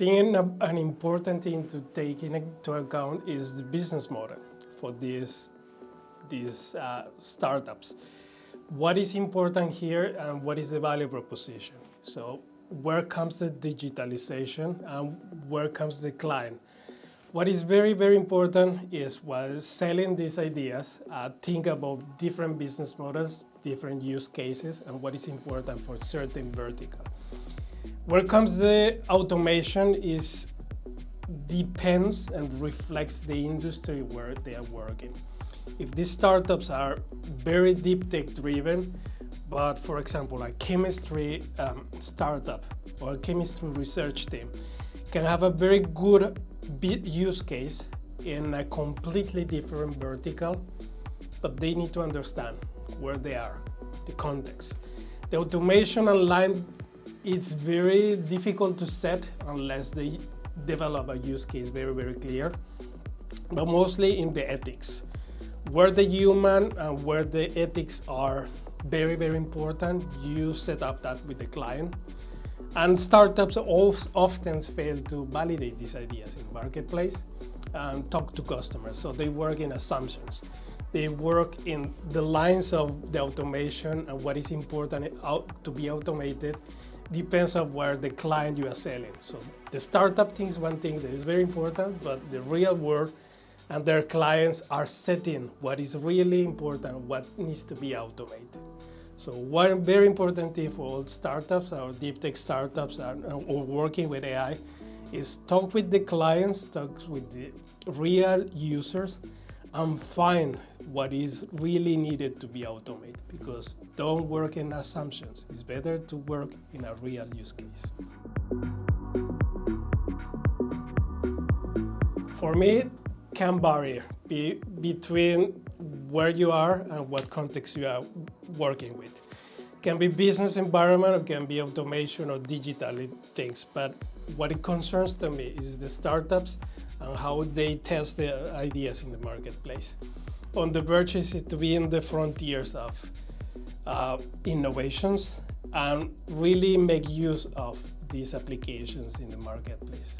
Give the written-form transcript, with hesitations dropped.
think an important thing to take into account is the business model for these startups. What is important here and what is the value proposition? So where comes the digitalization and where comes the client? What is very, very important is while selling these ideas, think about different business models, different use cases, and what is important for certain vertical. Where comes the automation is depends and reflects the industry where they are working. If these startups are very deep tech driven, but for example, a chemistry startup or a chemistry research team can have a very good use case in a completely different vertical, but they need to understand where they are, the context. The automation online, it's very difficult to set unless they develop a use case very, very clear, but mostly in the ethics. Where the human and where the ethics are very, very important, you set up that with the client. And startups often fail to validate these ideas in marketplace and talk to customers. So they work in assumptions. They work in the lines of the automation and what is important to be automated depends on where the client you are selling. So the startup thing is one thing that is very important, but the real world and their clients are setting what is really important, what needs to be automated. So one very important thing for all startups or deep tech startups or working with AI is talk with the clients, talk with the real users, and find what is really needed to be automated, because don't work in assumptions. It's better to work in a real use case. For me, can vary between where you are and what context you are working with. Can be business environment, or can be automation or digital things, but what it concerns to me is the startups and how they test their ideas in the marketplace. On the verge is to be in the frontiers of innovations and really make use of these applications in the marketplace.